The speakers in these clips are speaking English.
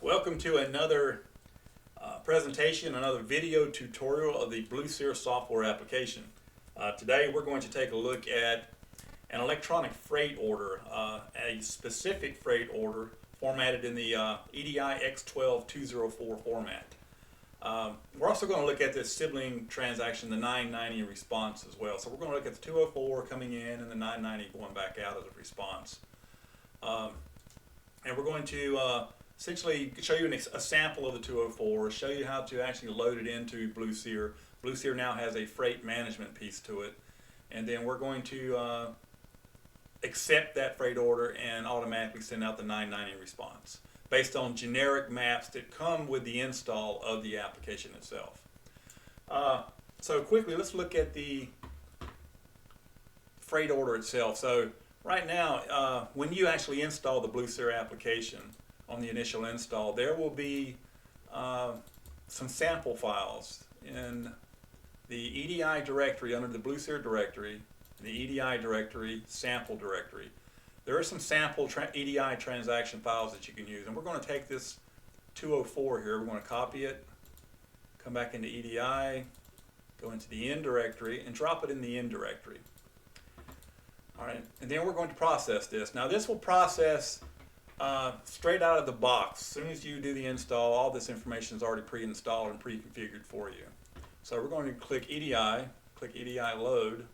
Welcome to another presentation, another video tutorial of the BlueSeer software application. Today we're going to take a look at an electronic freight order, a specific freight order formatted in the EDI X12204 format. We're also going to look at this sibling transaction, the 990 response as well. So we're going to look at the 204 coming in and the 990 going back out as a response. And we're going to essentially show you a sample of the 204, show you how to actually load it into BlueSeer. BlueSeer now has a freight management piece to it. And then we're going to accept that freight order and automatically send out the 990 response based on generic maps that come with the install of the application itself. So quickly, let's look at the freight order itself. So right now, when you actually install the BlueSeer application on the initial install, there will be some sample files in the EDI directory under the BlueSeer directory, the EDI directory, sample directory. There are some sample EDI transaction files that you can use, and we're going to take this 204 here, we're going to copy it, come back into EDI, go into the end directory, and drop it in the end directory. All right, and then we're going to process this. Now this will process straight out of the box. As soon as you do the install, all this information is already pre-installed and pre-configured for you. So we're going to click EDI load,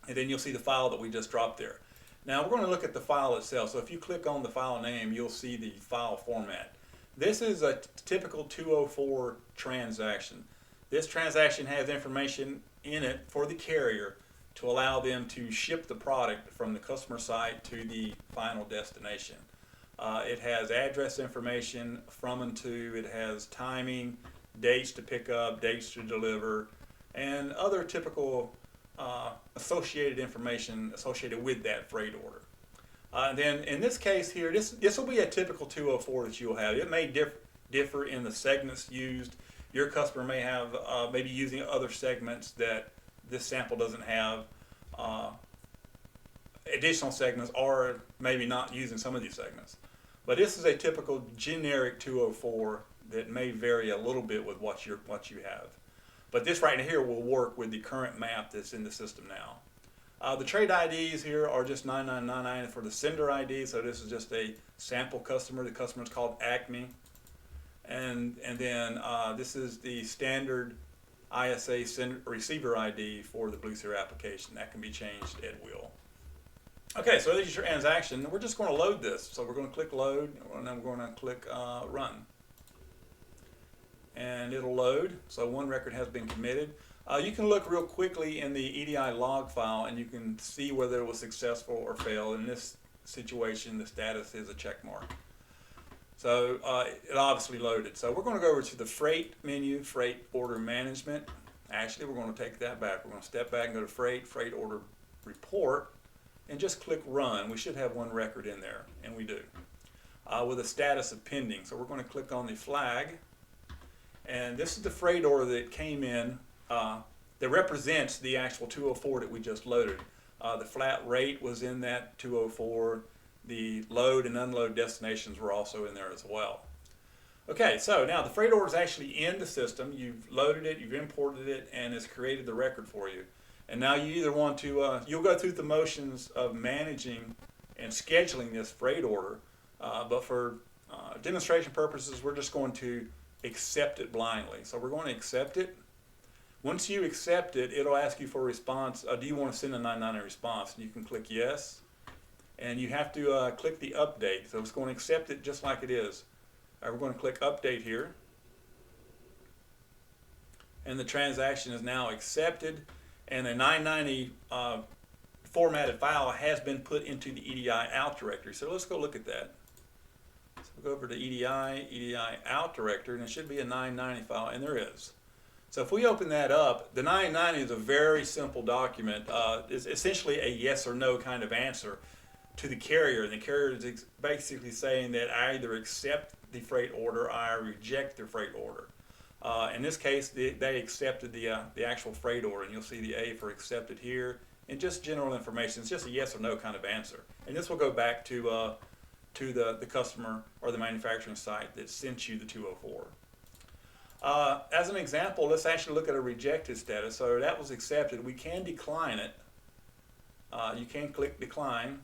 and then you'll see the file that we just dropped there. Now we're going to look at the file itself. So if you click on the file name, you'll see the file format. This is a typical 204 transaction. This transaction has information in it for the carrier to allow them to ship the product from the customer site to the final destination. It has address information from and to, it has timing, dates to pick up, dates to deliver, and other typical associated information associated with that freight order. Then in this case here, this will be a typical 204 that you'll have. It may differ in the segments used. Your customer may have maybe using other segments that this sample doesn't have, additional segments, or maybe not using some of these segments. But this is a typical generic 204 that may vary a little bit with what you have. But this right here will work with the current map that's in the system now. The trade IDs here are just 9999 for the sender ID, so this is just a sample customer. The customer is called Acme. And then this is the standard ISA receiver ID for the BlueSeer application. That can be changed at will. Okay, so this is your transaction. We're just going to load this. So we're going to click load, and then we're going to click run. And it'll load. So one record has been committed. You can look real quickly in the EDI log file, and you can see whether it was successful or failed. In this situation, the status is a check mark. So it obviously loaded. So we're going to go over to the freight menu, freight order management. Actually, we're going to take that back. We're going to step back and go to freight order report, and just click run. We should have one record in there, and we do, with a status of pending. So we're going to click on the flag, and this is the freight order that came in that represents the actual 204 that we just loaded. The flat rate was in that 204. The load and unload destinations were also in there as well. Okay, so now the freight order is actually in the system. You've loaded it, you've imported it, and it's created the record for you. And now you either want to, you'll go through the motions of managing and scheduling this freight order, but for demonstration purposes, we're just going to accept it blindly. So we're going to accept it. Once you accept it, it'll ask you for a response. Do you want to send a 990 response? And you can click yes. And you have to click the update. So it's going to accept it just like it is. We're going to click update here. And the transaction is now accepted. And a 990 formatted file has been put into the EDI out directory. So let's go look at that. So we'll go over to EDI out directory, and it should be a 990 file, and there is. So if we open that up, the 990 is a very simple document. It's essentially a yes or no kind of answer to the carrier, and the carrier is basically saying that I either accept the freight order or I reject the freight order. In this case, they accepted the actual freight order, and you'll see the A for accepted here, and just general information. It's just a yes or no kind of answer. And this will go back to to the customer or the manufacturing site that sent you the 204. As an example, let's actually look at a rejected status. So that was accepted. We can decline it. You can click decline.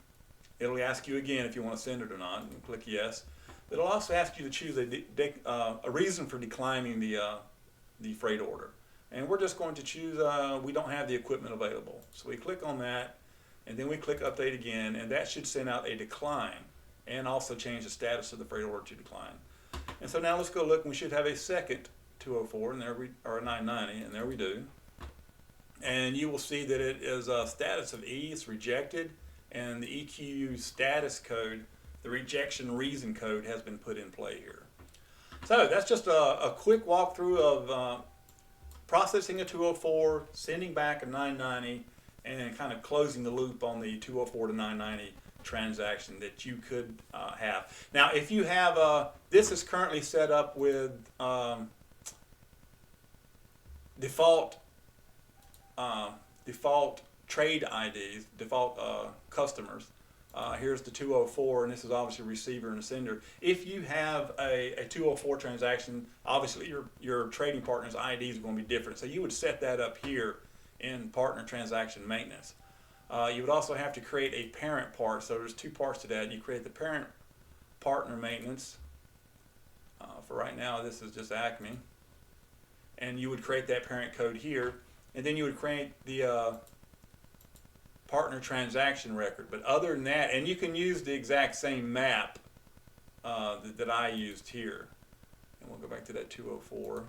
It'll ask you again if you want to send it or not. You click yes. It'll also ask you to choose a reason for declining the freight order. And we're just going to choose we don't have the equipment available. So we click on that, and then we click update again, and that should send out a decline and also change the status of the freight order to decline. And so now let's go look, and we should have a second 204, and there we, or a 990, and there we do. And you will see that it is a status of E, it's rejected, and the EQ status code, the rejection reason code, has been put in play here. So that's just a quick walkthrough of processing a 204, sending back a 990, and kind of closing the loop on the 204 to 990 transaction that you could have. Now, if you have, this is currently set up with default trade IDs, default customers. Here's the 204, and this is obviously a receiver and a sender. If you have a 204 transaction, obviously your trading partner's IDs are going to be different. So you would set that up here in partner transaction maintenance. You would also have to create a parent part. So there's two parts to that. You create the parent partner maintenance. For right now, this is just Acme. And you would create that parent code here. And then you would create the partner transaction record. But other than that, and you can use the exact same map that I used here. And we'll go back to that 204.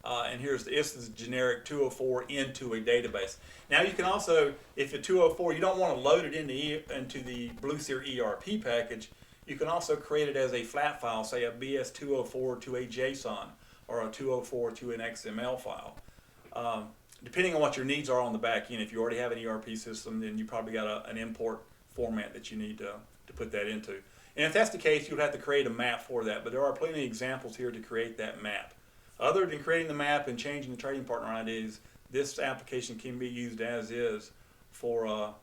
And this is generic 204 into a database. Now you can also, if a 204, you don't want to load it into the BlueSeer ERP package, you can also create it as a flat file, say a BS204 to a JSON, or a 204 to an XML file. Depending on what your needs are on the back end, if you already have an ERP system, then you probably got an import format that you need to put that into. And if that's the case, you'll have to create a map for that, but there are plenty of examples here to create that map. Other than creating the map and changing the trading partner IDs, this application can be used as is for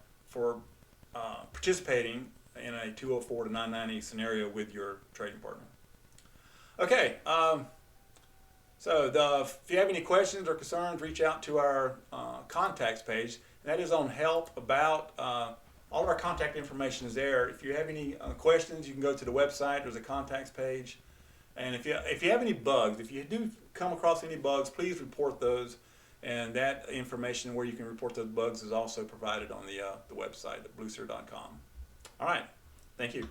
participating in a 204 to 990 scenario with your trading partner. Okay, so if you have any questions or concerns, reach out to our contacts page. That is on help about. All of our contact information is there. If you have any questions, you can go to the website. There's a contacts page. And if you have any bugs, if you do come across any bugs, please report those. And that information where you can report those bugs is also provided on the website at BlueSeer.com. All right. Thank you.